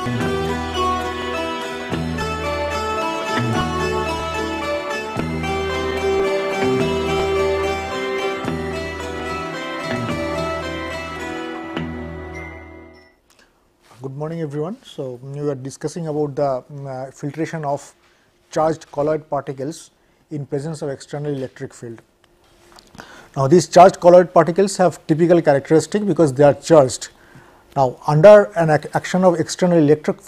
Good morning everyone. So, we are discussing about the filtration of charged colloid particles in presence of external electric field. Now, these charged colloid particles have typical characteristic because they are charged. Now, under an action of external electric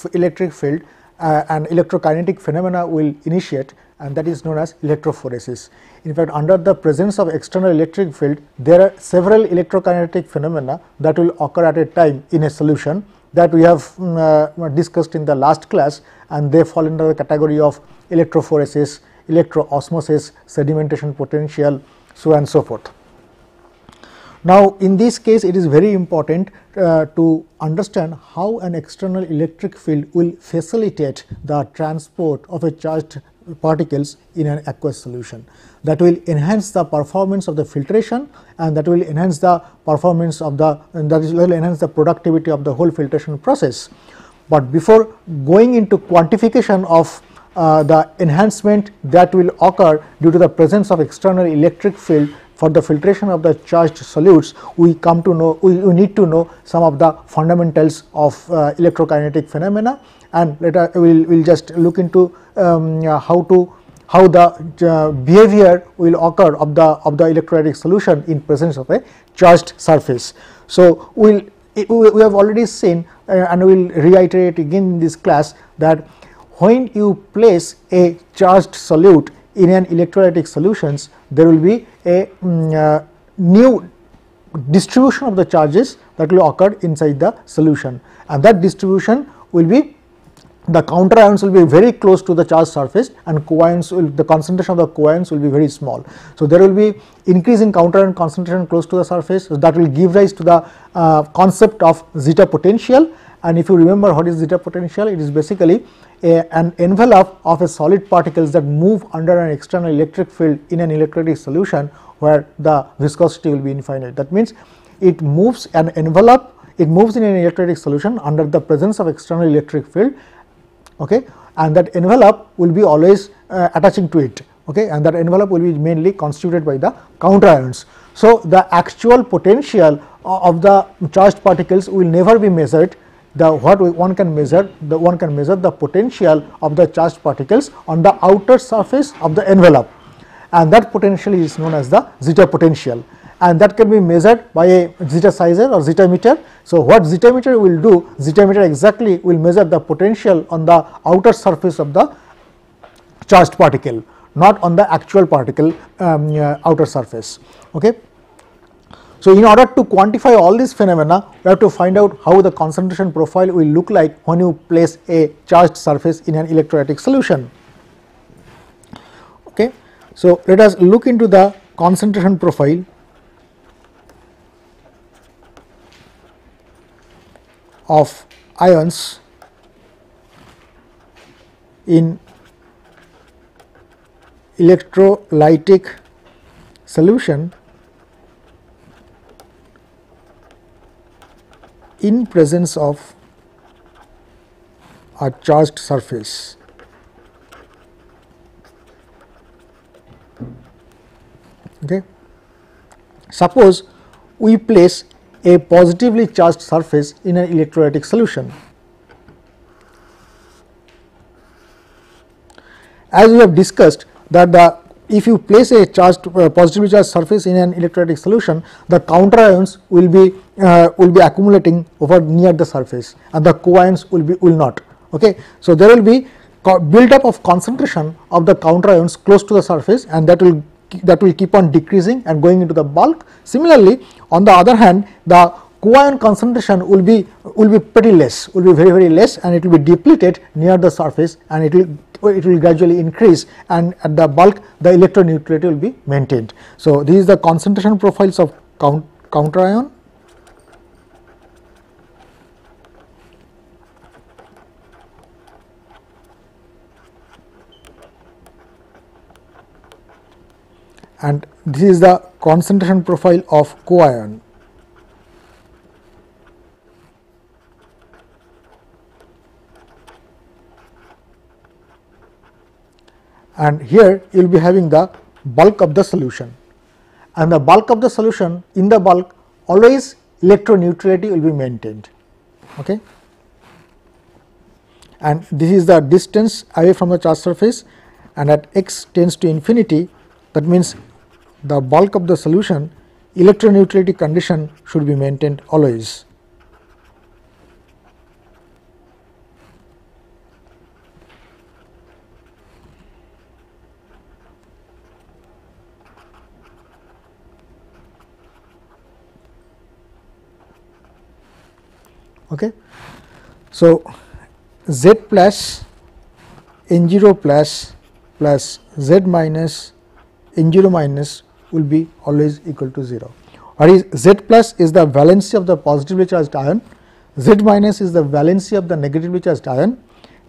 field, an electrokinetic phenomena will initiate, and that is known as electrophoresis. In fact, under the presence of external electric field, there are several electrokinetic phenomena that will occur at a time in a solution that we have discussed in the last class, and they fall under the category of electrophoresis, electroosmosis, sedimentation potential, so on and so forth. Now, in this case, it is very important to understand how an external electric field will facilitate the transport of a charged particles in an aqueous solution. That will enhance the performance of the filtration, and that will enhance the performance of the will enhance the productivity of the whole filtration process. But before going into quantification of the enhancement that will occur due to the presence of external electric field for the filtration of the charged solutes, we need to know some of the fundamentals of electrokinetic phenomena, and later we will just look into how the behavior will occur of the electrolytic solution in presence of a charged surface. So, we have already seen and we will reiterate again in this class that when you place a charged solute in an electrolytic solutions, there will be a new distribution of the charges that will occur inside the solution, and that distribution will be, the counter ions will be very close to the charged surface, and the concentration of the coions will be very small. So, there will be increase in counter ion concentration close to the surface, so that will give rise to the concept of zeta potential. And if you remember what is zeta potential, it is basically an envelope of a solid particles that move under an external electric field in an electrolytic solution where the viscosity will be infinite. That means it moves an envelope, it moves in an electrolytic solution under the presence of external electric field, okay, and that envelope will be always attaching to it, okay, and that envelope will be mainly constituted by the counter ions. So, the actual potential of the charged particles will never be measured. One can measure the potential of the charged particles on the outer surface of the envelope, and that potential is known as the zeta potential, and that can be measured by a zeta sizer or zeta meter. So, what zeta meter will do, zeta meter exactly will measure the potential on the outer surface of the charged particle, not on the actual particle outer surface. Okay. So, in order to quantify all these phenomena, we have to find out how the concentration profile will look like when you place a charged surface in an electrolytic solution. Okay. So, let us look into the concentration profile of ions in electrolytic solution in presence of a charged surface. Okay. Suppose we place a positively charged surface in an electrolytic solution. As we have discussed that if you place a positively charged surface in an electrolytic solution, the counter ions will be accumulating over near the surface, and the coions will not. Okay. So, there will be build up of concentration of the counter ions close to the surface, and that will keep on decreasing and going into the bulk. Similarly, on the other hand, the coion concentration will be pretty less, will be very less, and it will be depleted near the surface, and it will gradually increase, and at the bulk the electroneutrality will be maintained. So, this is the concentration profiles of counter ion. And this is the concentration profile of coion. and here you will be having the bulk of the solution, and the bulk of the solution, in the bulk always electroneutrality will be maintained. Okay. And this is the distance away from the charge surface, and at x tends to infinity, that means the bulk of the solution electroneutrality condition should be maintained always. Okay. So, Z plus N0 plus Z minus N0 minus will be always equal to 0, or is Z plus is the valency of the positively charged ion, Z minus is the valency of the negatively charged ion,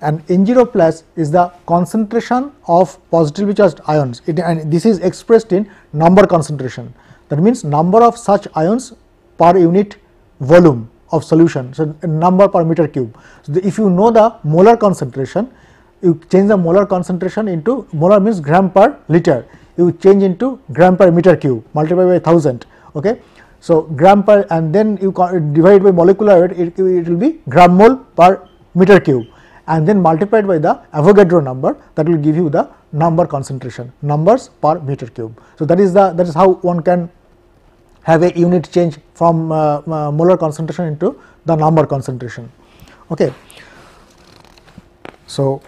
and N0 plus is the concentration of positively charged ions, and this is expressed in number concentration. That means number of such ions per unit volume of solution. So, number per meter cube. So, if you know the molar concentration, you change the molar concentration into, molar means gram per liter, you change into gram per meter cube, multiply by 1000. Okay. So, gram per, and then you divide by molecular weight, it will be gram mole per meter cube, and then multiplied by the Avogadro number, that will give you the number concentration, numbers per meter cube. So, that is how one can have a unit change from molar concentration into the number concentration. Okay. So,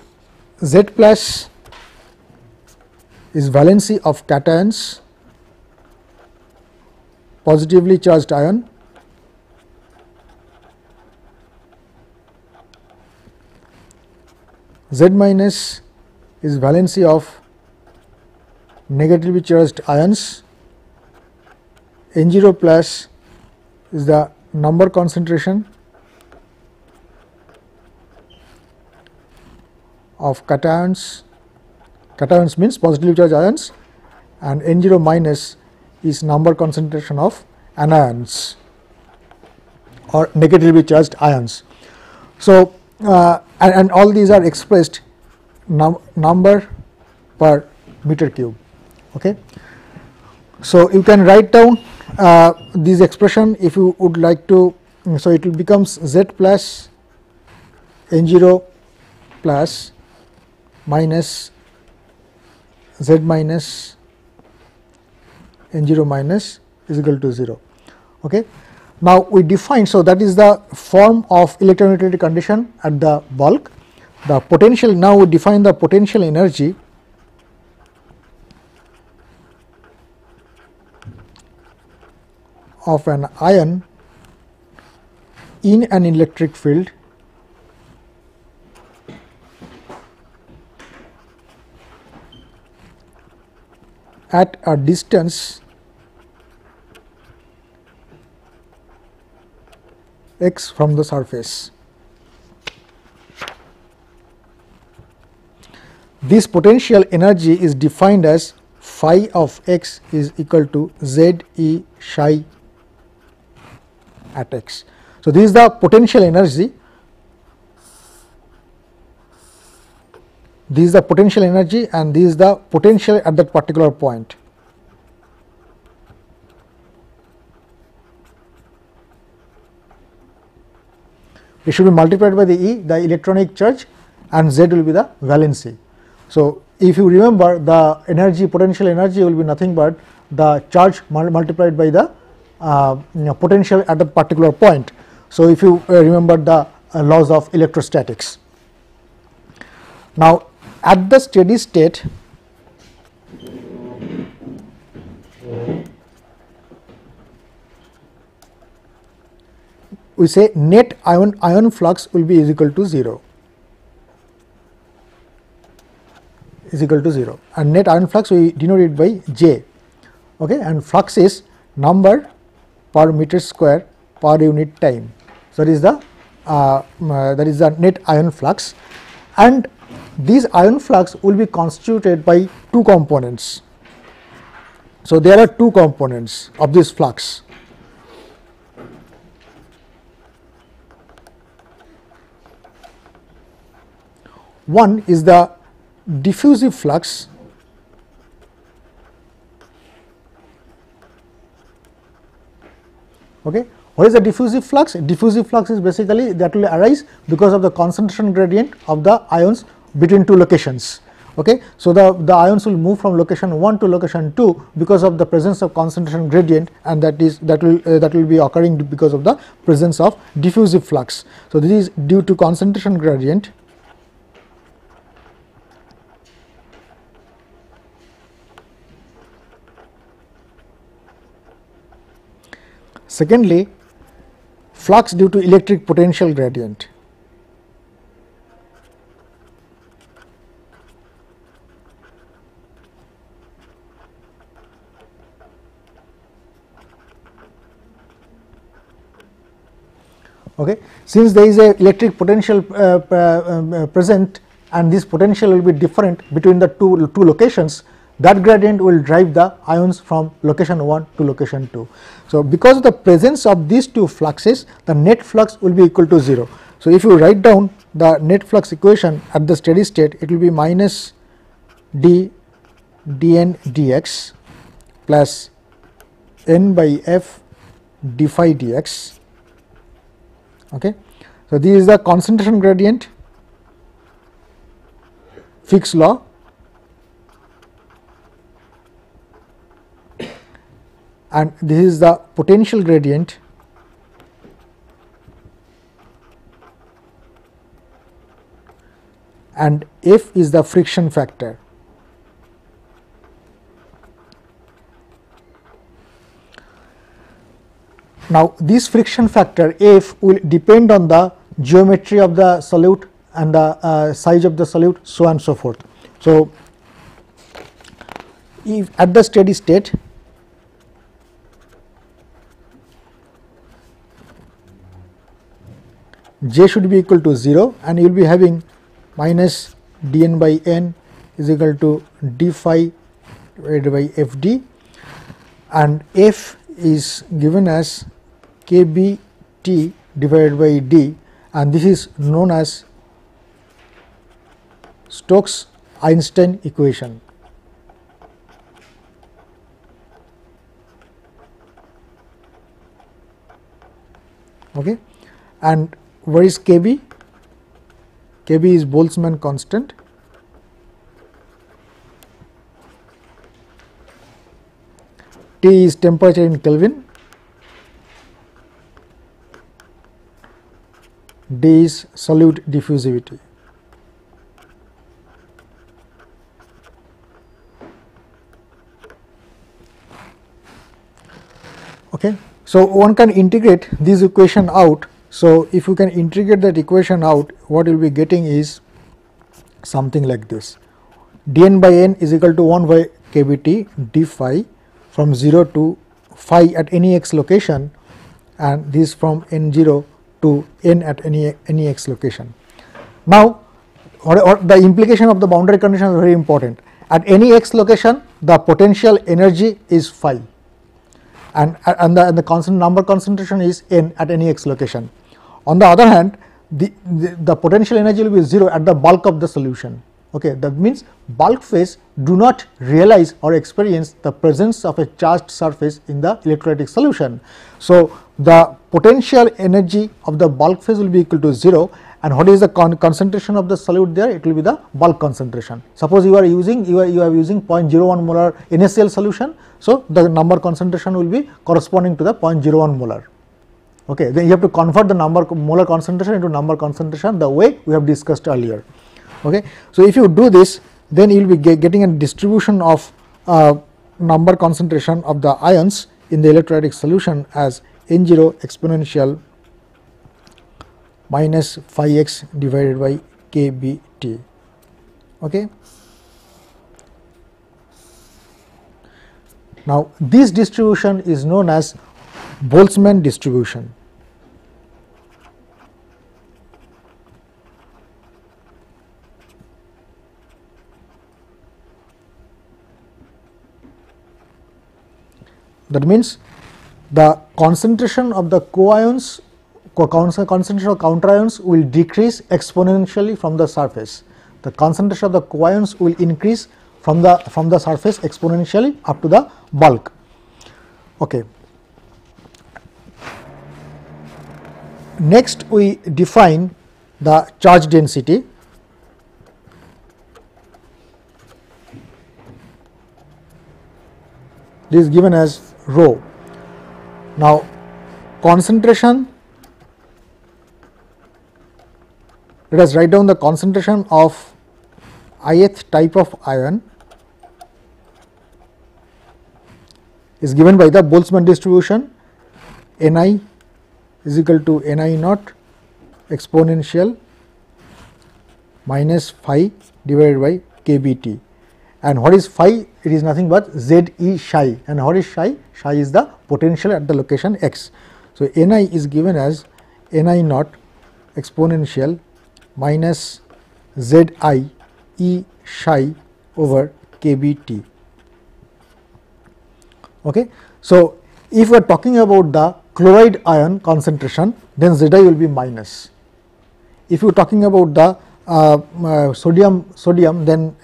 Z plus is valency of cations, positively charged ion, Z minus is valency of negatively charged ions, N0 plus is the number concentration of cations, cations means positively charged ions, and N0 minus is number concentration of anions or negatively charged ions. So, and all these are expressed number per meter cube. Okay. So, you can write down this expression if you would like to. So, it will becomes Z plus N0 plus minus Z minus N0 minus is equal to 0. Okay. Now, we define, so that is the form of electroneutrality condition at the bulk. The potential, now we define the potential energy of an ion in an electric field at a distance x from the surface. This potential energy is defined as phi of x is equal to Z E psi at x. So, this is the potential energy, this is the potential energy, and this is the potential at that particular point. It should be multiplied by the E, the electronic charge, and Z will be the valency. So, if you remember, the energy, potential energy will be nothing but the charge multiplied by the potential at a particular point. So, if you remember the laws of electrostatics. Now, at the steady state, we say net ion flux will be is equal to 0, is equal to 0, and net ion flux we denote it by J, okay, and flux is number per meter square per unit time. So, that is the net ion flux, and this ion flux will be constituted by two components. So, there are two components of this flux. One is the diffusive flux okay. What is the diffusive flux? Diffusive flux is basically that will arise because of the concentration gradient of the ions between two locations. Okay. So, the ions will move from location 1 to location 2 because of the presence of concentration gradient, and that will be occurring because of the presence of diffusive flux. So, this is due to concentration gradient Secondly, flux due to electric potential gradient. Okay. Since there is a electric potential present, and this potential will be different between the two locations, that gradient will drive the ions from location 1 to location 2. So, because of the presence of these two fluxes, the net flux will be equal to 0. So, if you write down the net flux equation at the steady state, it will be minus d dn dx plus n by f d phi dx. Okay. So, this is the concentration gradient Fick's law, and this is the potential gradient and F is the friction factor. Now, this friction factor F will depend on the geometry of the solute and the size of the solute, so on and so forth. So, if at the steady state J should be equal to 0, and you will be having minus dn by n is equal to d phi divided by f d, and f is given as kb t divided by d, and this is known as Stokes-Einstein equation. Okay. And where is kb? Kb is Boltzmann constant. T is temperature in Kelvin. D is solute diffusivity. Okay. So, one can integrate this equation out. So, if you can integrate that equation out, what you will be getting is something like this: dn by n is equal to 1 by kbt d phi from 0 to phi at any x location, and this from n0 to n at any x location. Now, the implication of the boundary condition is very important. At any x location, the potential energy is phi, and the constant number concentration is n at any x location. On the other hand, the potential energy will be 0 at the bulk of the solution. Okay, that means bulk phase do not realize or experience the presence of a charged surface in the electrolytic solution. So, the potential energy of the bulk phase will be equal to 0, and what is the concentration of the solute there? It will be the bulk concentration. Suppose you are using 0.01 molar NaCl solution, so the number concentration will be corresponding to the 0.01 molar. Okay, then you have to convert the number molar concentration into number concentration the way we have discussed earlier. Okay. So, if you do this, then you will be getting a distribution of number concentration of the ions in the electrolytic solution as n0 exponential minus phi x divided by kbt. Okay. Now, this distribution is known as Boltzmann distribution. That means the concentration of the concentration of counter ions will decrease exponentially from the surface. the concentration of the coions will increase from the surface exponentially up to the bulk. Okay. Next, we define the charge density. This is given as rho. Now, concentration, let us write down the concentration of ith type of ion is given by the Boltzmann distribution. Ni is equal to Ni naught exponential minus phi divided by kBt. And what is phi? It is nothing but Ze psi. And what is psi? Psi is the potential at the location x. So, Ni is given as Ni naught exponential minus Zi E psi over kBt. Okay. So, if we are talking about the chloride ion concentration, then Zi will be minus. If you are talking about the sodium, then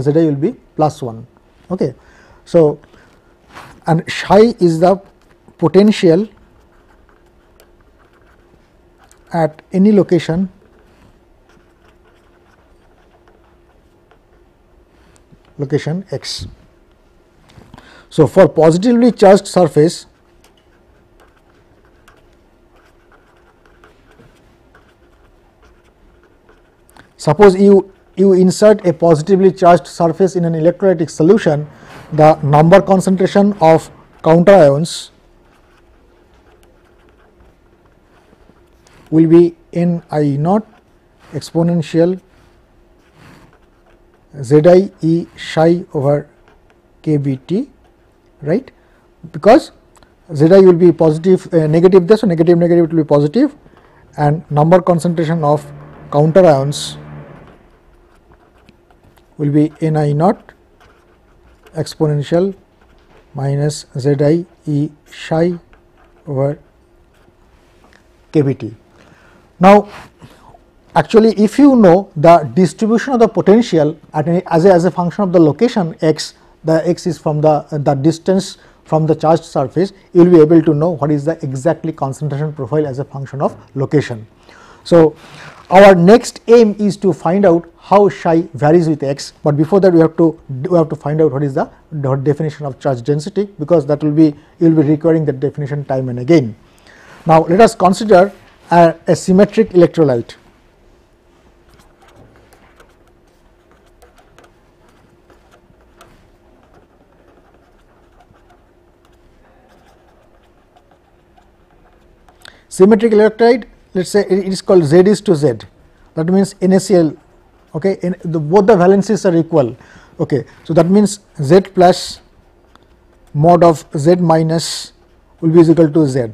Zi will be plus 1. Okay. So, and psi is the potential at any location x. So, for positively charged surface, suppose you insert a positively charged surface in an electrolytic solution, the number concentration of counter ions will be Ni naught exponential Zi E psi over kBt, right, because Zi will be positive, negative there, so negative it will be positive, and number concentration of counter ions will be Ni naught exponential minus Zi E psi over kBt. Now, actually, if you know the distribution of the potential at as a function of the location x, the x is from the distance from the charged surface, you will be able to know what is the exactly concentration profile as a function of location. So, our next aim is to find out how psi varies with x, but before that we have to find out what is the definition of charge density, because that will be, you will be requiring that definition time and again. Now, let us consider a symmetric electrolyte. Symmetric electrolyte, let us say it is called Z is to Z, that means NaCl, okay, both the valencies are equal. Okay. So, that means Z plus mod of Z minus will be equal to Z.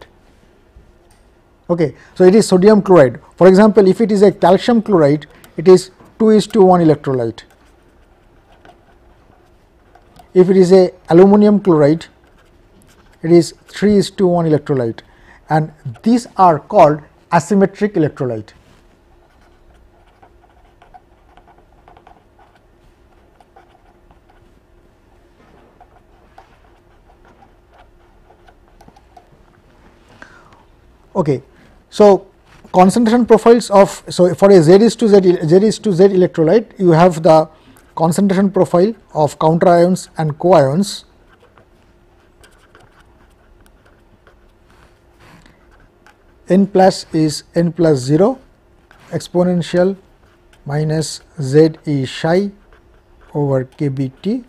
Okay. So, it is sodium chloride. For example, if it is a calcium chloride, it is 2:1 electrolyte. If it is a aluminum chloride, it is 3:1 electrolyte, and these are called asymmetric electrolyte. Okay. So, concentration profiles of, so for a Z is to Z electrolyte, you have the concentration profile of counter ions and coions. N plus is N plus 0 exponential minus Z E psi over kBt,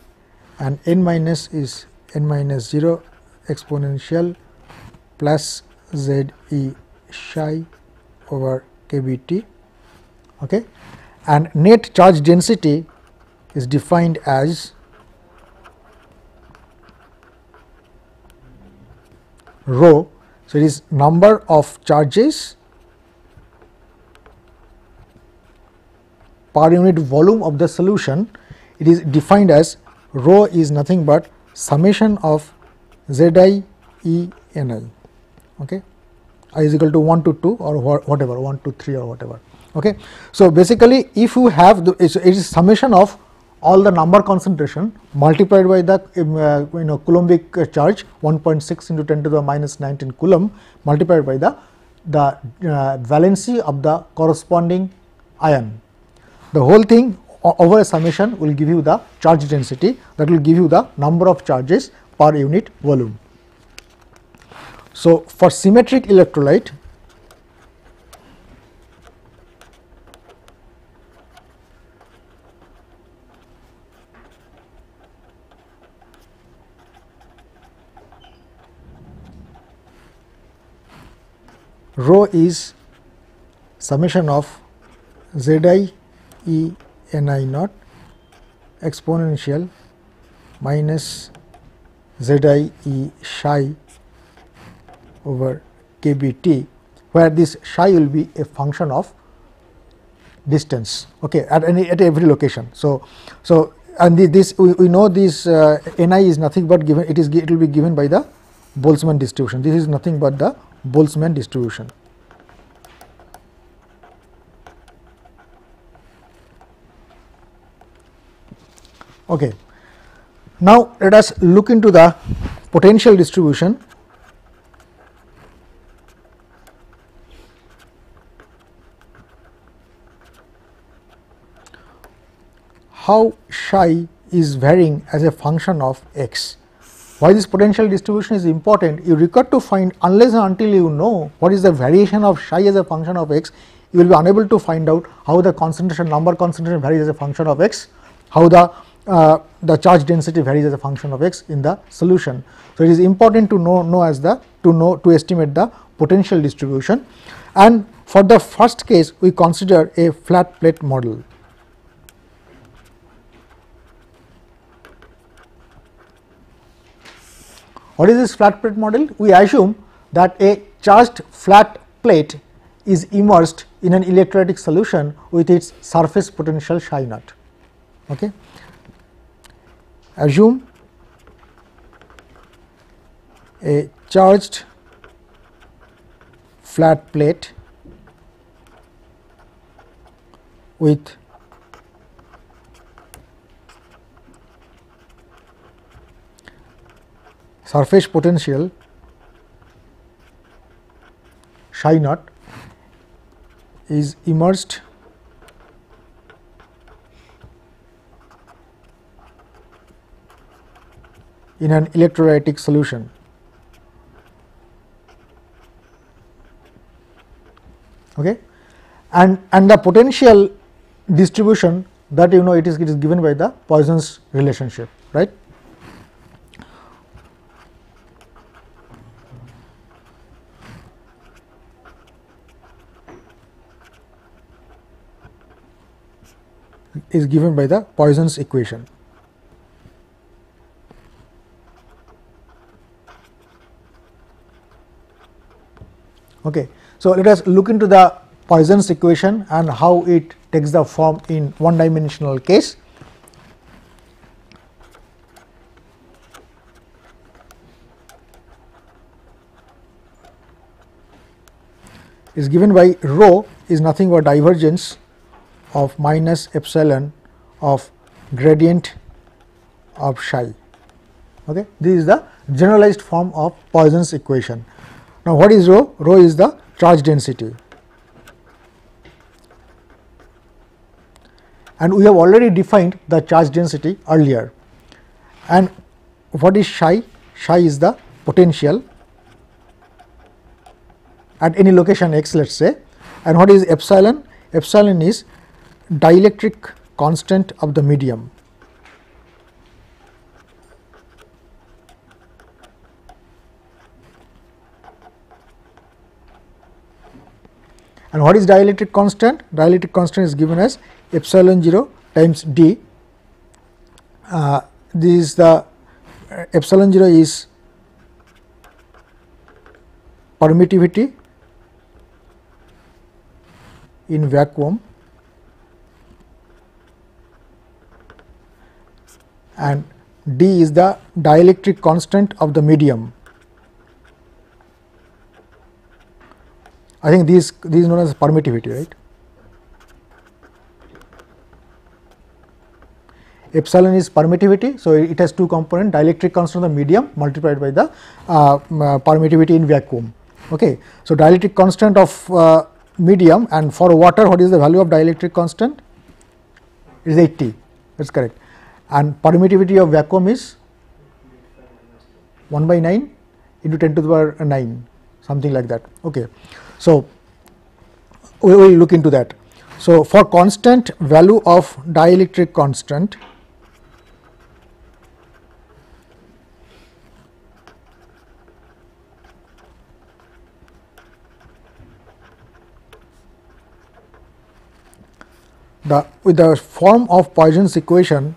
and N minus is N minus 0 exponential plus Z E psi over kBt, okay. And net charge density is defined as rho. So, it is number of charges per unit volume of the solution. It is defined as rho is nothing but summation of Zi E Ni, okay. I is equal to 1 to 2 or whatever, 1 to 3 or whatever, Okay. So, basically if you have it is summation of all the number concentration multiplied by the Coulombic charge 1.6 into 10 to the minus 19 coulomb multiplied by the valency of the corresponding ion. The whole thing over a summation will give you the charge density, that will give you the number of charges per unit volume. So, for symmetric electrolyte, rho is summation of Zi E Ni naught exponential minus Zi E psi over kBt, where this psi will be a function of distance, okay, at every location. So and this we know this Ni is nothing but given, it will be given by the Boltzmann distribution. This is nothing but the Boltzmann distribution. Okay. Now, let us look into the potential distribution. How psi is varying as a function of x. Why this potential distribution is important? You require to find, unless and until you know what is the variation of psi as a function of x, you will be unable to find out how the concentration, number concentration varies as a function of x, how the charge density varies as a function of x in the solution. So, it is important to to estimate the potential distribution, and for the first case we consider a flat plate model. What is this flat plate model? We assume that a charged flat plate is immersed in an electrolytic solution with its surface potential psi naught. Okay. Assume a charged flat plate with surface potential psi naught is immersed in an electrolytic solution. Okay. And the potential distribution that it is given by the Poisson's relationship, right. Is given by the Poisson's equation. Okay. So, let us look into the Poisson's equation and how it takes the form in one dimensional case. Is given by rho is nothing but divergence of minus epsilon of gradient of psi. Okay. This is the generalized form of Poisson's equation. Now, what is rho? Rho is the charge density, and we have already defined the charge density earlier. And what is psi? Psi is the potential at any location x, let us say. And what is epsilon? Epsilon is dielectric constant of the medium. And what is dielectric constant? Dielectric constant is given as epsilon 0 times d. This is the epsilon 0 is permittivity in vacuum, and d is the dielectric constant of the medium. I think these known as permittivity, right. epsilon is permittivity. So, it has two components, dielectric constant of the medium multiplied by the permittivity in vacuum. Okay. So, dielectric constant of medium, and for water what is the value of dielectric constant? It is 80, that is correct, and permittivity of vacuum is 1 by 9 into 10 to the power 9, something like that. Okay. So, we will look into that. So, for constant value of dielectric constant, with the form of Poisson's equation,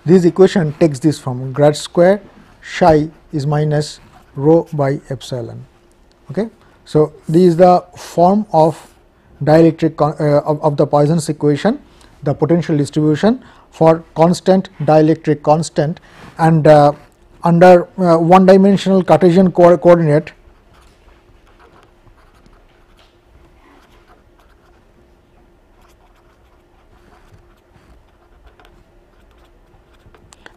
this equation takes this form, grad square psi is minus rho by epsilon. Okay. So, this is the form of dielectric of the Poisson's equation, the potential distribution for constant dielectric constant, and under one dimensional Cartesian coordinate,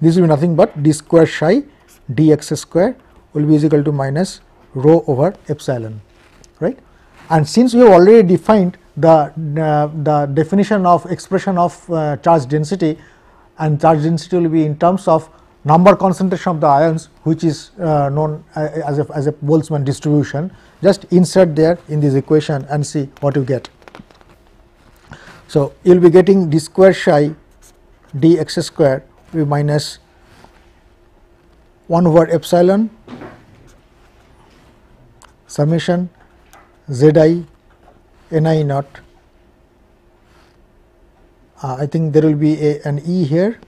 this will be nothing but d square psi dx square will be equal to minus rho over epsilon, right. And since we have already defined the definition of expression of charge density, and charge density will be in terms of number concentration of the ions, which is known as a Boltzmann distribution, just insert there in this equation and see what you get. So, you will be getting d square psi dx square will be minus 1 over epsilon summation z I n I naught. I think there will be an E here,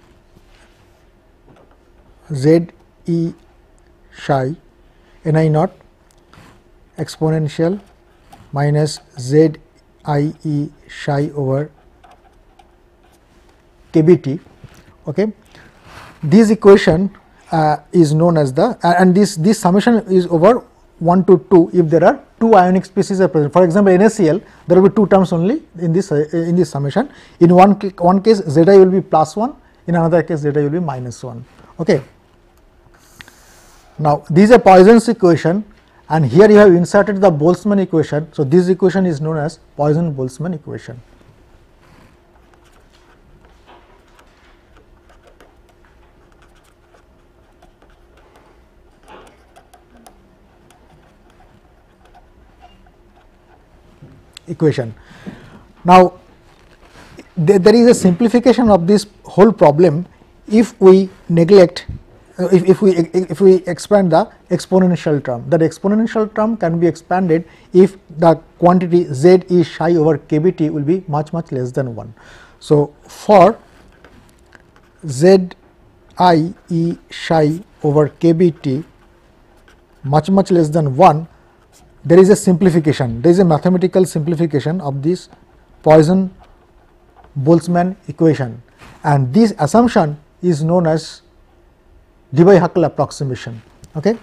z E psi n I naught exponential minus z I E psi over k b t. Okay. This equation is known as the and this summation is over 1 to 2 if there are two ionic species are present. For example, NaCl there will be two terms only in this summation. In one case Zi will be plus 1, in another case Zi will be minus 1. Okay. Now, this is a Poisson's equation, and here you have inserted the Boltzmann equation. So, this equation is known as Poisson-Boltzmann equation. Now, there is a simplification of this whole problem if we neglect, if we expand the exponential term. That exponential term can be expanded if the quantity z e psi over k b t will be much less than 1. So, for z I e psi over k b t much less than 1, there is a simplification, there is a mathematical simplification of this Poisson-Boltzmann equation, and this assumption is known as Debye-Huckel approximation. Okay.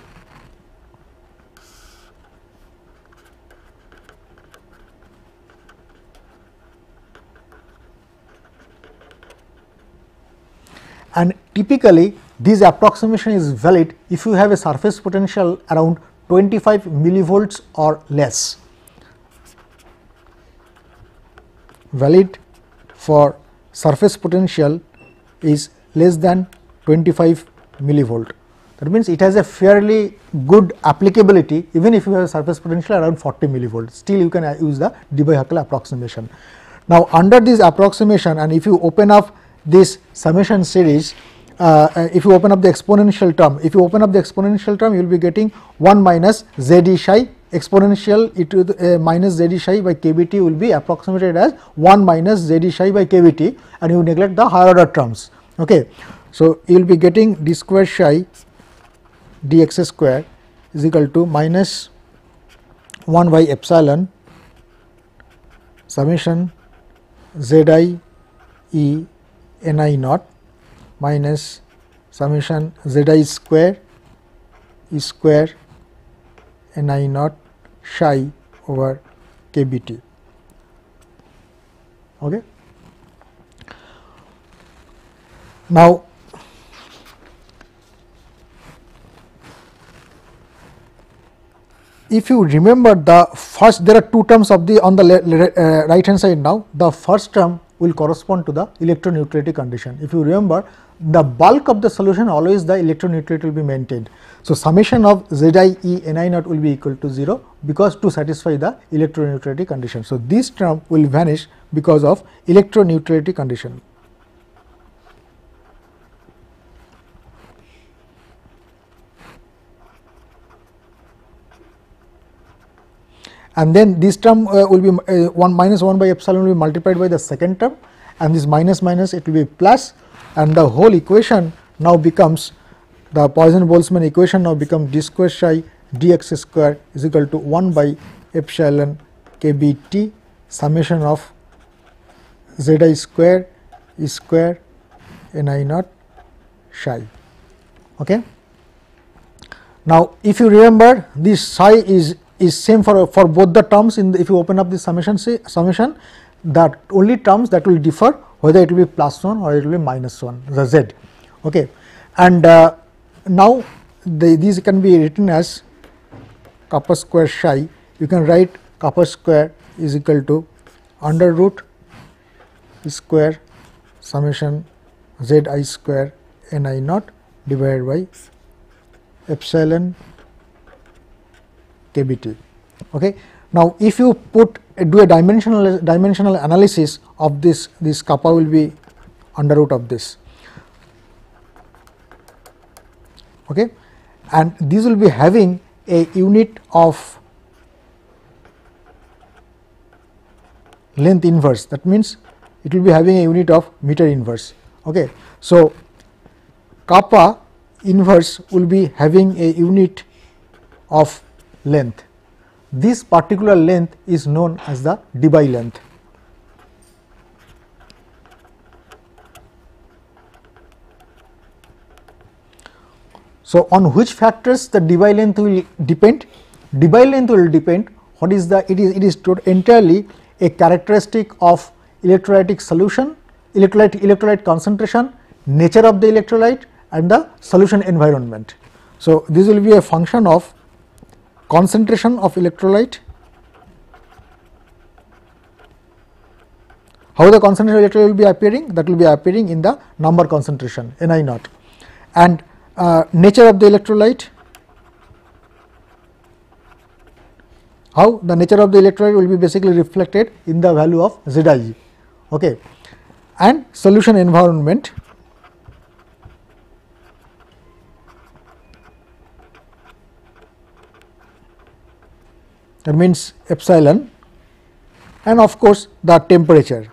And typically this approximation is valid if you have a surface potential around 25 millivolts or less, valid for surface potential is less than 25 millivolt. That means it has a fairly good applicability even if you have a surface potential around 40 millivolts, still you can use the Debye-Huckel approximation. Now, under this approximation, and if you open up this summation series, if you open up the exponential term, you will be getting 1 minus z e psi exponential e to the minus z e psi by k b t will be approximated as 1 minus z e psi by k b t, and you neglect the higher order terms. Okay. So, you will be getting d square psi dx square is equal to minus 1 by epsilon summation z I e n I naught minus summation z I square e square n I naught psi over k b t. Okay. Now, if you remember the first, there are two terms of the on the right hand side now. The first term will correspond to the electroneutrality condition. If you remember, the bulk of the solution always the electroneutrality will be maintained. So, summation of Zi E Ni naught will be equal to 0 because to satisfy the electroneutrality condition. So, this term will vanish because of electroneutrality condition. And then this term will be 1 minus 1 by epsilon will be multiplied by the second term, and this minus minus it will be plus, and the whole equation now becomes the Poisson-Boltzmann equation now becomes d square psi dx square is equal to 1 by epsilon kbt summation of Zi square E square Ni naught psi. Okay. Now, if you remember, this psi is same for both the terms in the, if you open up the summation that only terms that will differ whether it will be plus 1 or it will be minus 1 the z. Okay. And now these can be written as kappa square psi. You can write kappa square is equal to under root square summation Zi square Ni naught divided by epsilon kbt. Okay. Now, if you do a dimensional analysis of this kappa will be under root of this. Okay. And these will be having a unit of length inverse, that means it will be having a unit of meter inverse. Okay. So, kappa inverse will be having a unit of length. This particular length is known as the Debye length. So, on which factors the Debye length will depend? Debye length will depend what is the it is entirely a characteristic of electrolytic solution, electrolyte concentration, nature of the electrolyte and the solution environment. So, this will be a function of concentration of electrolyte, how the concentration of electrolyte will be appearing, that will be appearing in the number concentration Ni naught, and nature of the electrolyte, how the nature of the electrolyte will be basically reflected in the value of Zi. Okay. And solution environment, that means epsilon, and of course, the temperature.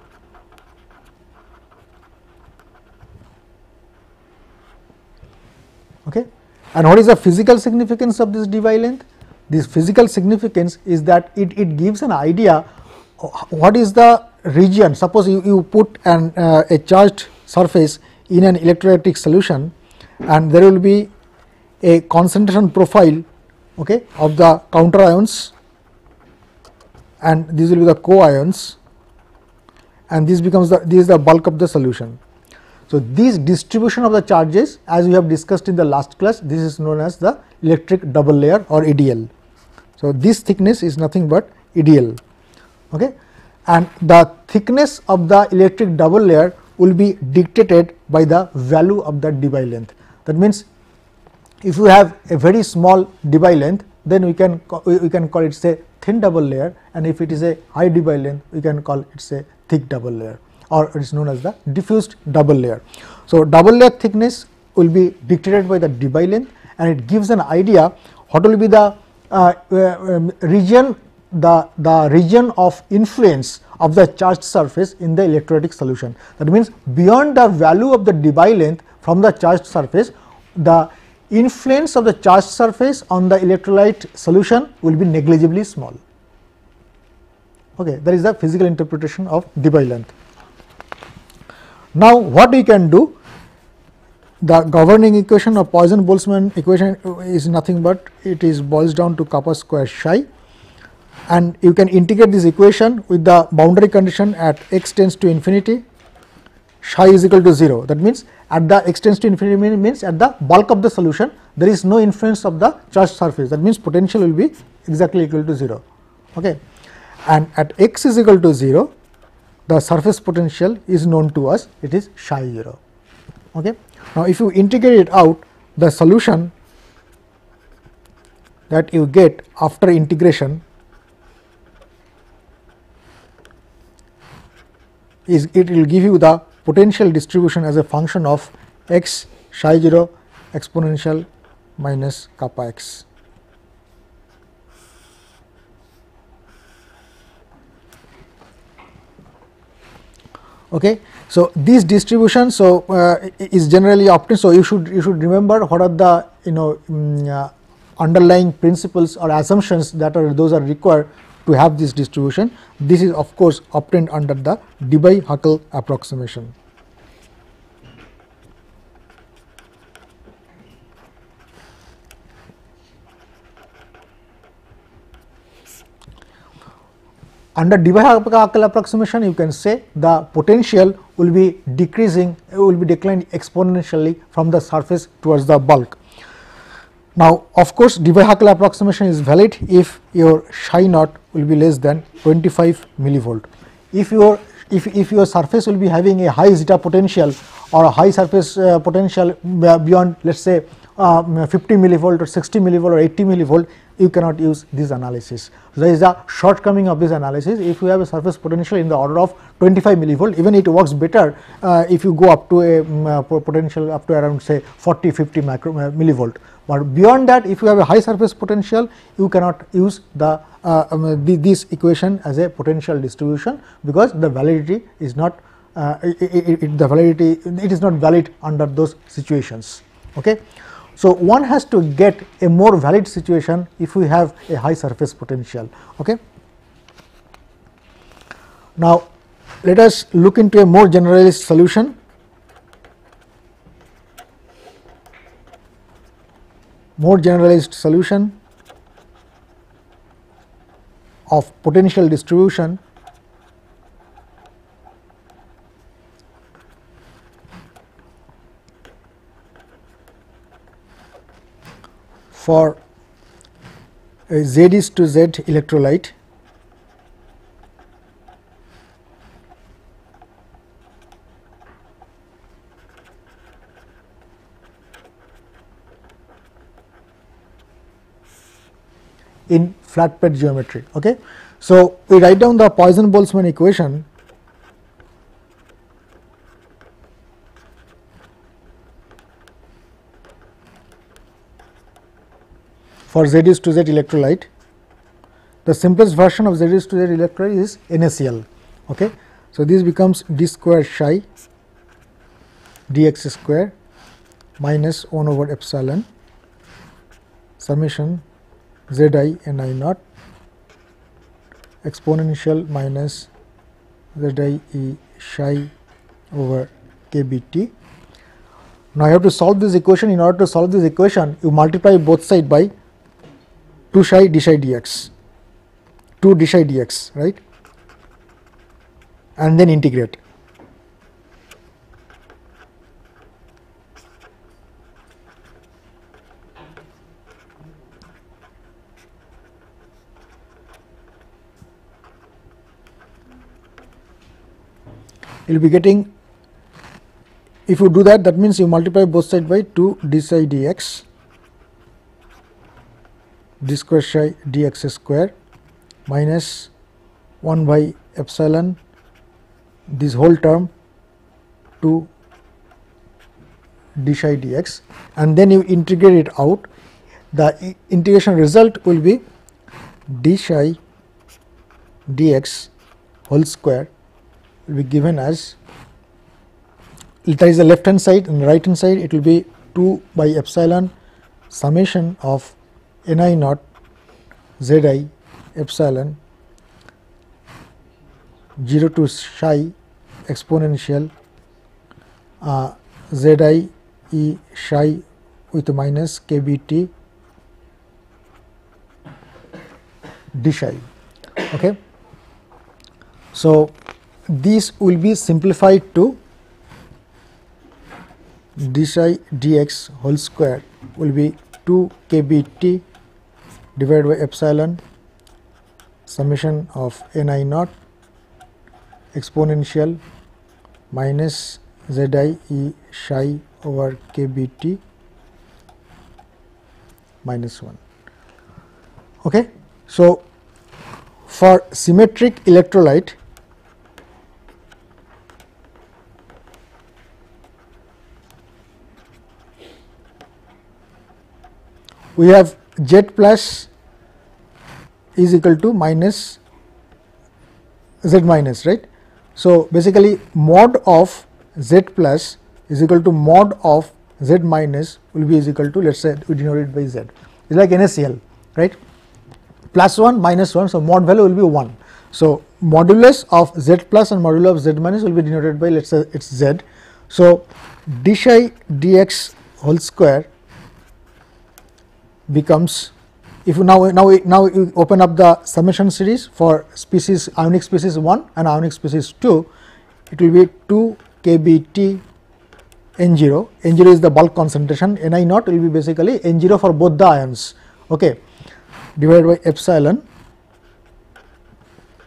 Okay. And what is the physical significance of this Debye length? This physical significance is that it gives an idea what is the region. Suppose you put a charged surface in an electrolytic solution, and there will be a concentration profile, okay, of the counter ions, and these will be the co-ions, and this becomes this is the bulk of the solution. So, this distribution of the charges, as we have discussed in the last class, this is known as the electric double layer or EDL. So, this thickness is nothing but EDL. Okay. And the thickness of the electric double layer will be dictated by the value of the Debye length. That means, if you have a very small Debye length, then we can call it say thin double layer, and if it is a high Debye length, we can call it say thick double layer, or it is known as the diffused double layer. So, double layer thickness will be dictated by the Debye length, and it gives an idea what will be the region, the region of influence of the charged surface in the electrolytic solution. That means, beyond the value of the Debye length from the charged surface, the influence of the charged surface on the electrolyte solution will be negligibly small. Okay, that is the physical interpretation of Debye length. Now, what we can do? The governing equation of Poisson-Boltzmann equation is nothing but it is boils down to kappa square psi, and you can integrate this equation with the boundary condition at x tends to infinity, psi is equal to 0. That means, at the x tends to infinity means at the bulk of the solution there is no influence of the charged surface, that means potential will be exactly equal to 0. Okay. And at x is equal to 0, the surface potential is known to us, it is psi 0. Okay. Now, if you integrate it out, the solution that you get after integration is, it will give you the potential distribution as a function of x psi 0 exponential minus kappa x. Okay. So, this distribution is generally obtained. So, you should remember what are the underlying principles or assumptions that are required to have this distribution. This is of course obtained under the Debye-Huckel approximation. Under Debye-Huckel approximation, you can say the potential will be decreasing, will be declining exponentially from the surface towards the bulk. Now, of course, Debye-Huckel approximation is valid if your psi naught will be less than 25 millivolt. If your surface will be having a high zeta potential or a high surface potential beyond, let us say 50 millivolt or 60 millivolt or 80 millivolt, you cannot use this analysis. So, there is a shortcoming of this analysis. If you have a surface potential in the order of 25 millivolt, even it works better if you go up to a potential up to around say 40-50 millivolt. But beyond that, if you have a high surface potential, you cannot use this equation as a potential distribution, because the validity is not it is not valid under those situations. Okay. So, one has to get a more valid situation if we have a high surface potential. Okay. Now, let us look into a more generalized solution. More generalized solution of potential distribution for a Z is to Z electrolyte in flat plate geometry. Okay. So, we write down the Poisson-Boltzmann equation for Z is to Z electrolyte. The simplest version of Z is to Z electrolyte is NaCl. Okay. So, this becomes d square psi dx square minus 1 over epsilon summation Z I n I naught exponential minus Z I e psi over k b t. Now, I have to solve this equation. In order to solve this equation, you multiply both sides by 2 psi d psi dx, 2 d psi dx, right, and then integrate. You will be getting, if you do that, that means you multiply both sides by 2 d psi dx, d square psi dx square minus 1 by epsilon, this whole term 2 d psi dx, and then you integrate it out. The integration result will be d psi dx whole square will be given as, that is the left hand side, and the right hand side it will be 2 by epsilon summation of n I naught Z I epsilon 0 to psi exponential Z I e psi with minus k b t d psi. Okay. So, this will be simplified to d psi dx whole square will be 2 k b t divided by epsilon summation of ni naught exponential minus zi e psi over k b t minus 1. Okay. So, for symmetric electrolyte, we have Z plus is equal to minus Z minus, right. So, basically mod of Z plus is equal to mod of Z minus will be is equal to, let us say we denote it by Z. It is like NaCl, right, plus 1 minus 1. So, mod value will be 1. So, modulus of Z plus and modulus of Z minus will be denoted by, let us say it is Z. So, d psi dx whole square becomes, if you now you open up the summation series for species ionic species 1 and ionic species 2, it will be 2 kBt N0. N0 is the bulk concentration, Ni naught will be basically N0 for both the ions, okay, divided by epsilon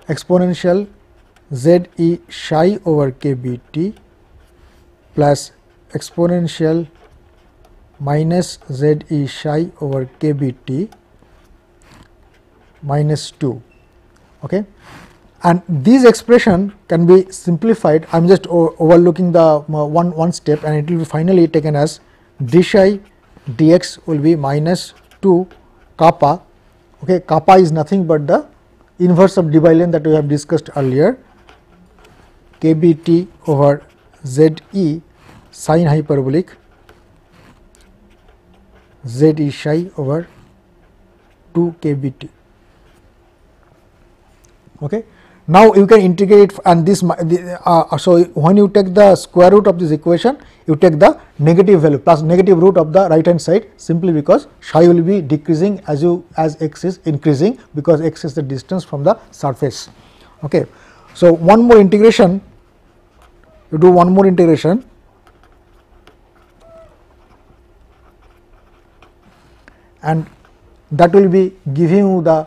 exponential Z e psi over kBt plus exponential minus Z e psi over kBt minus 2, okay. And this expression can be simplified. I am just overlooking the one step, and it will be finally taken as d psi dx will be minus 2 kappa, okay. Kappa is nothing but the inverse of dBylane that we have discussed earlier, kBt over Z e sin hyperbolic Z e psi over 2 kBt, okay. Now, you can integrate it, and this so when you take the square root of this equation, you take the negative value plus negative root of the right hand side, simply because psi will be decreasing as x is increasing, because x is the distance from the surface, okay. So, one more integration, you do one more integration, and that will be giving you the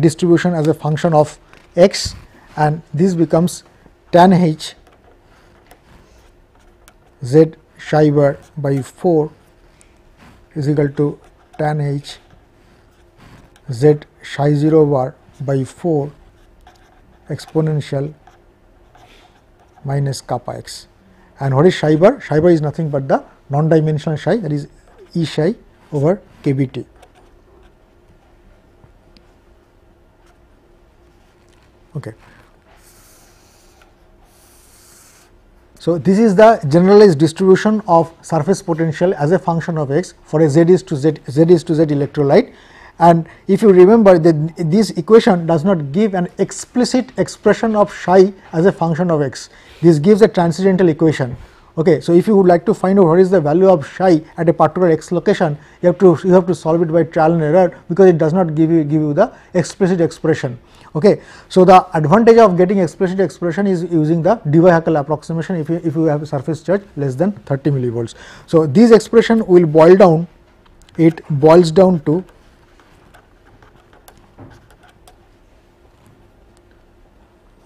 distribution as a function of x, and this becomes tan h z psi bar by 4 is equal to tan h z psi 0 bar by 4 exponential minus kappa x. And what is psi bar? Psi bar is nothing but the non-dimensional psi, that is E psi over kBt. Okay. So, this is the generalized distribution of surface potential as a function of x for a Z is to Z electrolyte. And if you remember that this equation does not give an explicit expression of psi as a function of x, this gives a transcendental equation. Okay. So, if you would like to find out what is the value of psi at a particular x location, you have to solve it by trial and error, because it does not give you the explicit expression. Okay. So, the advantage of getting explicit expression is using the Debye-Huckel approximation if you have a surface charge less than 30 millivolts. So, this expression will boils down to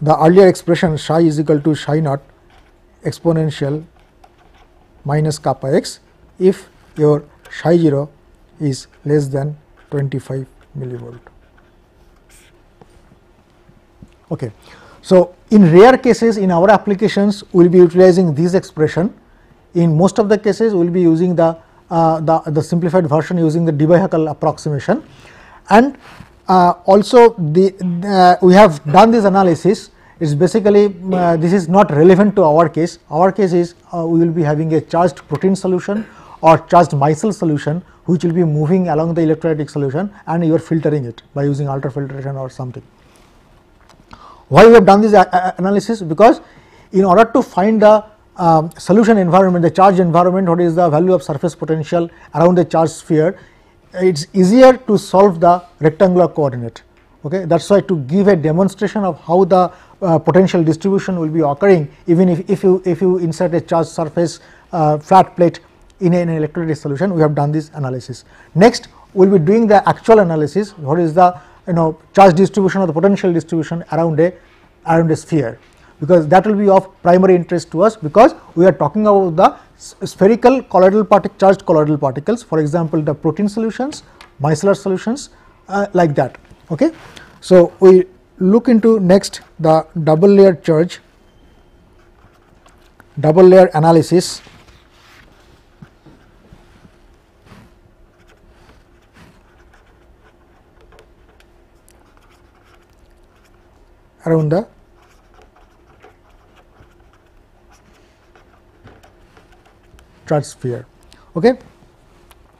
the earlier expression psi is equal to psi naught exponential minus kappa x if your psi 0 is less than 25 millivolt. Okay. So, in rare cases in our applications we will be utilizing this expression. In most of the cases we will be using the simplified version using the Debye-Huckel approximation, and also we have done this analysis. It is basically this is not relevant to our case. Our case is we will be having a charged protein solution or charged micelle solution, which will be moving along the electrolytic solution, and you are filtering it by using ultrafiltration or something. Why we have done this analysis? Because in order to find the solution environment, the charge environment, what is the value of surface potential around the charged sphere, it is easier to solve the rectangular coordinate. Okay. That is why, to give a demonstration of how the potential distribution will be occurring, even if you insert a charged surface flat plate in an electrolytic solution, we have done this analysis. Next, we will be doing the actual analysis, what is the charge distribution or the potential distribution around a sphere, because that will be of primary interest to us, because we are talking about the spherical colloidal charged colloidal particles, for example, the protein solutions, micellar solutions, like that. Okay. So, we look into next the double layer charge, double layer analysis. Around the charge sphere. Okay.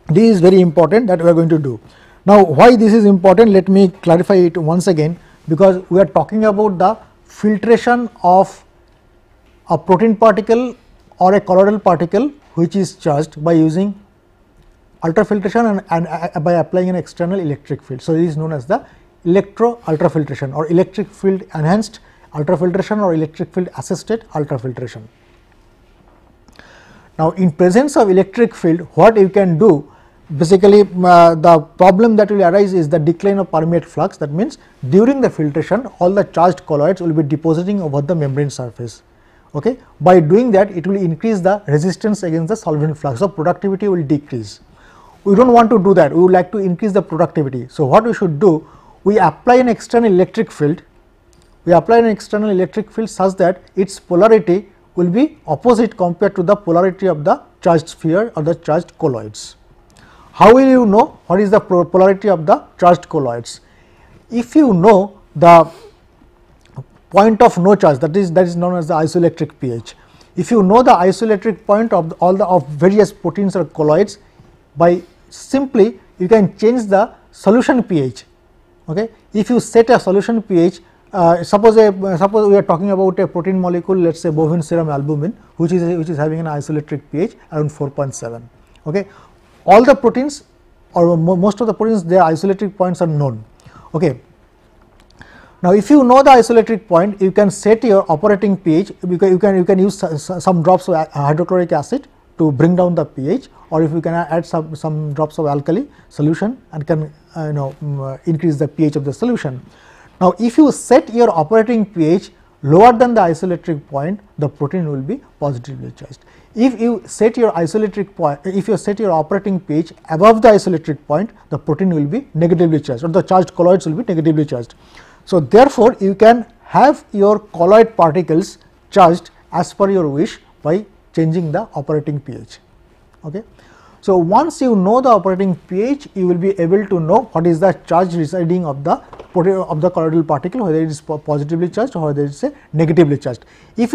This is very important that we are going to do. Now, why this is important, let me clarify it once again, because we are talking about the filtration of a protein particle or a colloidal particle which is charged by using ultrafiltration and by applying an external electric field. So, this is known as the electro ultrafiltration or electric field enhanced ultrafiltration or electric field assisted ultrafiltration. Now, in presence of electric field, what you can do, basically the problem that will arise is the decline of permeate flux. That means, during the filtration all the charged colloids will be depositing over the membrane surface. Okay. By doing that, it will increase the resistance against the solvent flux, so productivity will decrease. We do not want to do that, we would like to increase the productivity. So, what we should do, we apply an external electric field, such that its polarity will be opposite compared to the polarity of the charged sphere or the charged colloids. How will you know what is the polarity of the charged colloids? If you know the point of no charge, that is known as the isoelectric pH. If you know the isoelectric point of all the various proteins or colloids, by simply you can change the solution pH. Okay. If you set a solution pH, suppose we are talking about a protein molecule, let us say bovine serum albumin, which is having an isoelectric pH around 4.7. Okay. All the proteins or most of the proteins, their isoelectric points are known. Okay. Now, if you know the isoelectric point, you can set your operating pH, because you can use some drops of hydrochloric acid to bring down the pH, or if you can add some drops of alkali solution and can increase the pH of the solution. Now, if you set your operating pH lower than the isoelectric point, the protein will be positively charged. If you set your isoelectric point, if you set your operating pH above the isoelectric point, the protein will be negatively charged, or the charged colloids will be negatively charged. So, therefore, you can have your colloid particles charged as per your wish by changing the operating pH. Okay. So, once you know the operating pH, you will be able to know what is the charge residing of the colloidal particle, whether it is positively charged or whether it is negatively charged. If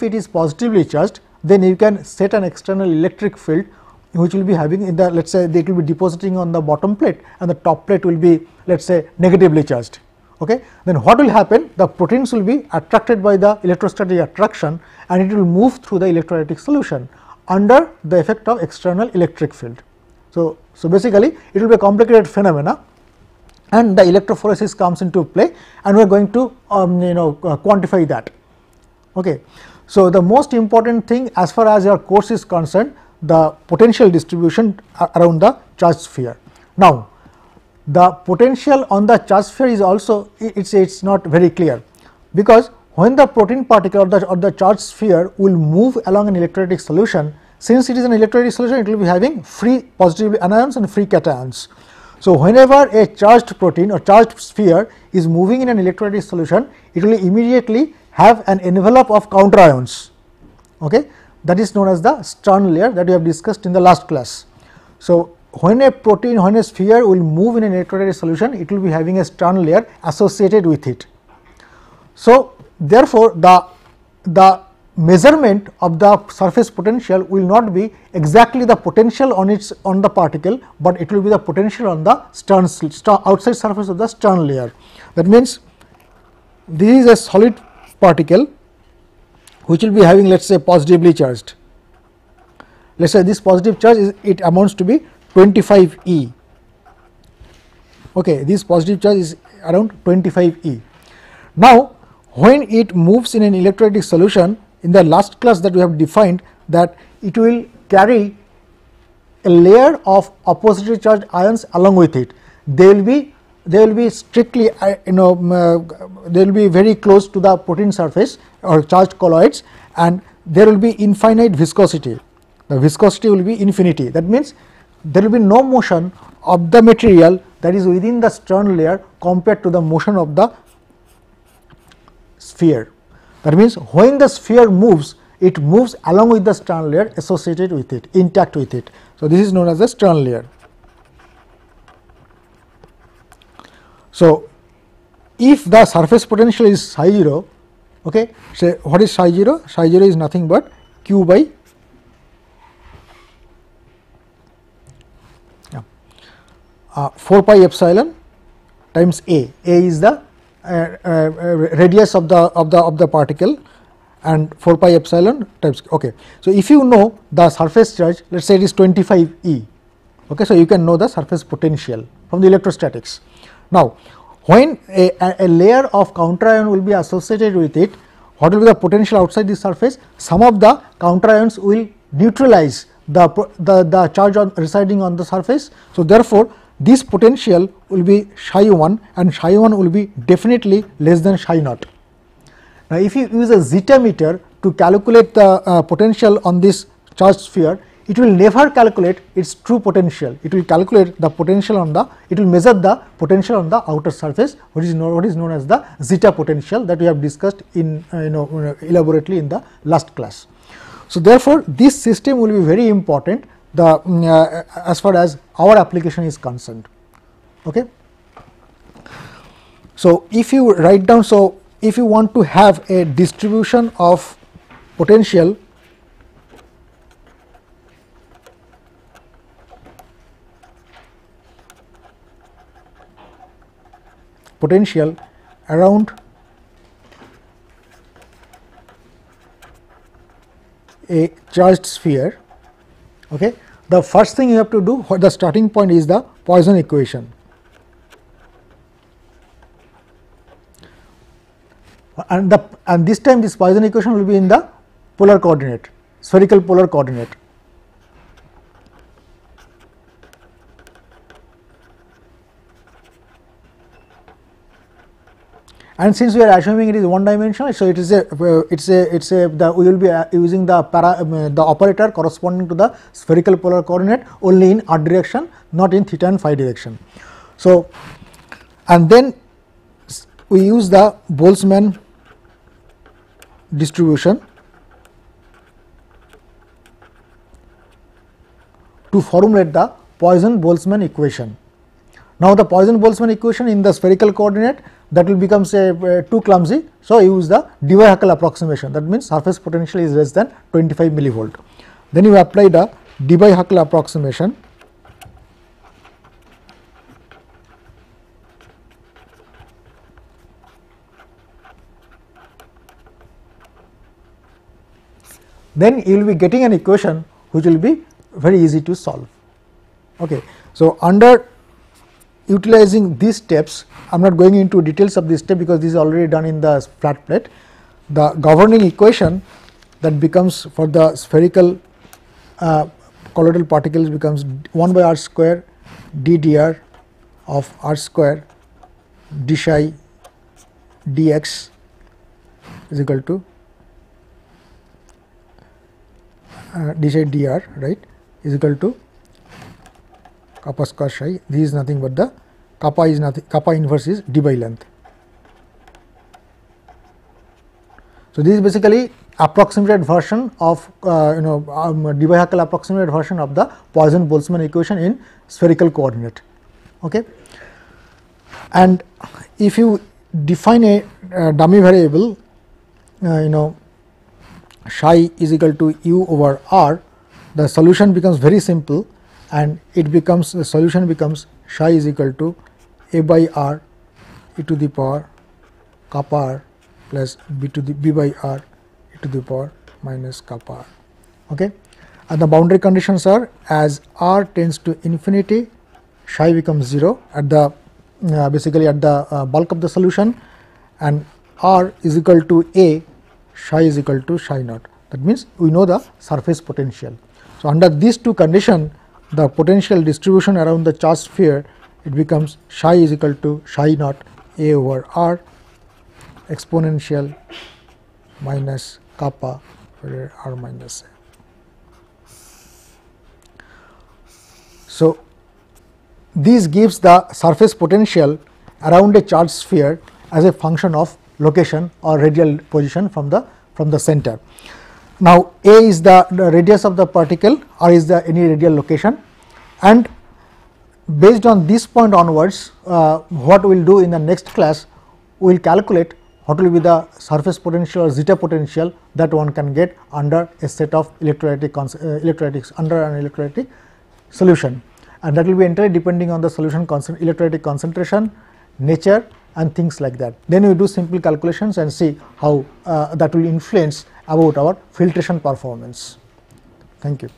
it is positively charged, then you can set an external electric field which will be having in the, let us say, it will be depositing on the bottom plate and the top plate will be, let us say, negatively charged. Okay. Then what will happen? The proteins will be attracted by the electrostatic attraction and it will move through the electrolytic solution under the effect of external electric field. So, basically it will be a complicated phenomena and the electrophoresis comes into play, and we are going to quantify that. Okay. So, the most important thing as far as your course is concerned, the potential distribution around the charge sphere. Now, the potential on the charge sphere is also it's not very clear, because when the protein particle or the charge sphere will move along an electrolytic solution, since it is an electrolytic solution, it will be having free positive anions and free cations. So, whenever a charged protein or charged sphere is moving in an electrolytic solution, it will immediately have an envelope of counter ions. Okay. That is known as the Stern layer that we have discussed in the last class. So, when a sphere will move in an electrolytic solution, it will be having a Stern layer associated with it. So, therefore, the measurement of the surface potential will not be exactly the potential on the particle, but it will be the potential on the outside surface of the Stern layer. That means, this is a solid particle which will be having, let us say, positively charged. Let us say this positive charge it amounts to be 25 E. Okay, this positive charge is around 25 E. Now, when it moves in an electrolytic solution, in the last class that we have defined that it will carry a layer of oppositely charged ions along with it. They will be strictly they will be very close to the protein surface or charged colloids, and there will be infinite viscosity. The viscosity will be infinity. That means there will be no motion of the material that is within the Stern layer compared to the motion of the sphere. That means when the sphere moves, it moves along with the Stern layer associated with it, intact with it. So, this is known as the Stern layer. So, if the surface potential is psi 0, okay, so what is psi 0? Psi 0 is nothing but q by 4 pi epsilon times A. A is the radius of the particle, and 4 pi epsilon times. Okay. So, if you know the surface charge, let us say it is 25 E. Okay. So, you can know the surface potential from the electrostatics. Now, when a layer of counter ion will be associated with it, what will be the potential outside the surface? Some of the counter ions will neutralize the charge residing on the surface. So, therefore, this potential will be psi 1, and psi 1 will be definitely less than psi naught. Now, if you use a zeta meter to calculate the potential on this charged sphere, it will never calculate its true potential. It will calculate the potential on the, it will measure the potential on the outer surface, what is known as the zeta potential, that we have discussed in elaborately in the last class. So, therefore, this system will be very important as far as our application is concerned. Okay. So, if you write down, so if you want to have a distribution of potential around a charged sphere, okay, the first thing you have to do, the starting point is the Poisson equation. And this time this Poisson equation will be in the polar coordinate, spherical polar coordinate. And since we are assuming it is one dimensional, so it is we will be using the operator corresponding to the spherical polar coordinate only in r direction, not in theta and phi direction. So, and then we use the Boltzmann distribution to formulate the Poisson-Boltzmann equation. Now, the Poisson-Boltzmann equation in the spherical coordinate, that will become too clumsy. So, use the Debye-Huckel approximation, that means surface potential is less than 25 millivolt. Then you apply the Debye-Huckel approximation, then you will be getting an equation which will be very easy to solve. Okay. So, under utilizing these steps, I am not going into details of this step because this is already done in the flat plate. The governing equation that becomes for the spherical colloidal particles becomes 1 by r square d dr of r square d psi dx is equal to d psi dr, right, is equal to kappa square psi. This is nothing but the kappa is nothing, kappa inverse is d by length. So, this is basically approximated version of Debye-Huckel approximated version of the Poisson-Boltzmann equation in spherical coordinate. Okay. And if you define a dummy variable, psi is equal to u over r, the solution becomes very simple, and it becomes, the solution becomes psi is equal to a by r e to the power kappa r plus b by r e to the power minus kappa r. Okay. And the boundary conditions are, as r tends to infinity, psi becomes 0 at the basically at the bulk of the solution, and r is equal to a, psi is equal to psi naught. That means we know the surface potential. So, under these two conditions, the potential distribution around the charged sphere, it becomes psi is equal to psi naught A over R exponential minus kappa over R minus A. So, this gives the surface potential around a charged sphere as a function of location or radial position from the center. Now, A is the radius of the particle, R is the any radial location, and based on this point onwards, what we will do in the next class, we will calculate what will be the surface potential or zeta potential that one can get under a set of electrolytic under an electrolytic solution, and that will be entirely depending on the solution electrolytic concentration, nature and things like that. Then we do simple calculations and see how that will influence about our filtration performance. Thank you.